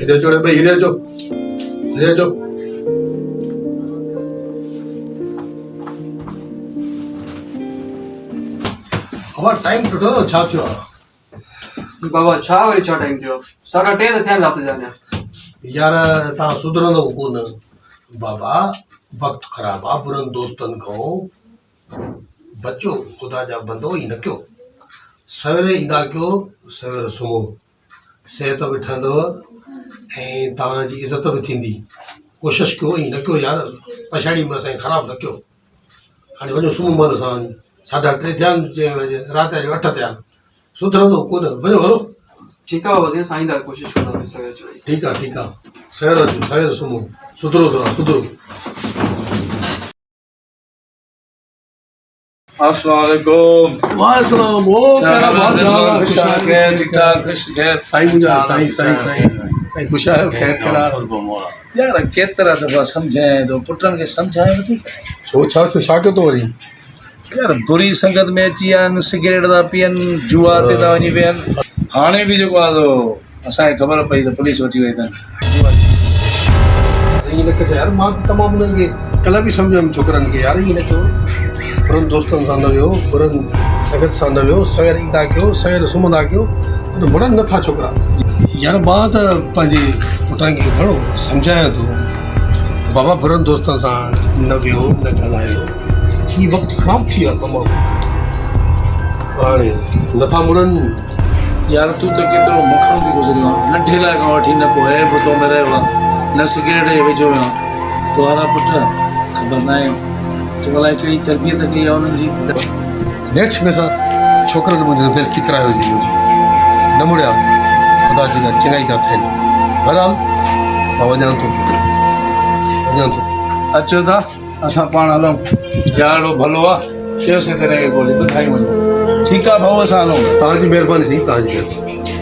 हिरे अचो भाई, हिरे अचो, हिरे अचो। हवा टाइम टुटो छा थियो बाबा छा वरी छा टाइम थियो 3:30 थिया रात जा ने यार ता सुधरंदो कोन बाबा। वक्त खराब आ, बुरन दोस्तन को बचो, खुदा जा बंदो ही न कयो। सवेरे ईंदा कयो, सवेरे सुम्हो, सेहत बि ठहंदव ऐं तव्हांजी इज़त बि थींदी। कोशिशि कयो, ईअं न कयो यार, पछाड़ी में असांखे ख़राबु न कयो। हाणे वञो सुम्हो महिल सां, 3:30 थिया आहिनि, 6 बजे राति जा 8 थिया। सुधरंदो कोन, वञो हलो। ठीक है बाबा साईं दा कोशिश कंदा सवेरे अचो। ठीक है सवेरे अचो, सवेरे सुम्हो, सुधरो थोड़ा सुधरो। अस्सलाम वालेकुम। वालेकुम। ओ मेरा बहुत ज्यादा खुश है, ठीक ठाक, खुश है। साईं मुंहिंजा, साईं खुश आहियो, ख़ैर करा। यार केतिरा दफ़ा सम्झाए तो पुटनि खे सम्झाए नथी। छो छा थियो, छा कयो तो वरी? यार बुरी संगत में अची विया आहिनि, सिगरेट था पीअनि, जुआ ते था वञी वियनि। हाणे बि जेको आहे तो असांखे ख़बर पई त पुलिस वठी वई अथनि। ईअं न कयो यार, मां तमामु उन्हनि खे कल्ह बि सम्झायमि छोकिरनि खे, यार ईअं न कयो, बुरनि दोस्तनि सां न वियो, बुरनि संगत सां न वियो, सवेरे ईंदा कयो, सवेरे सुम्हंदा कयो, त मुड़नि नथा छोकिरा। यार मां त पंहिंजे पुटनि खे घणो सम्झायां थो, बाबा बुरनि दोस्तनि सां न वियो, न ॻाल्हायो, हीउ वक़्तु ख़राबु थी वियो आहे तमामु। हाणे नथा मुड़नि। यार तूं त केतिरो मखणो थी गुज़रियो आहे, नंढे लाइ खां वठी न पोइ हे बुतो में रहियो आहे, न सिगरेट जे वेझो में आहे। तोहारा पुट ख़बर न आहे तूं अलाए कहिड़ी तरबियत कई आहे उन्हनि जी। नेक्स्ट में सां छोकिरनि मुंहिंजी बेइज़ती करायो हुई मुंहिंजी, न मुड़िया, ख़ुदा जी चङाई था थियनि। बहरहाल मां वञां थो। अचो था असां पाण हलूं, यारो भलो आहे, चयोसीं तॾहिं खे ॻोल्हे ॿुधाई वञो। ठीकु आहे भाऊ, असां हलूं। तव्हांजी महिरबानी थी, तव्हांजी महिरबानी।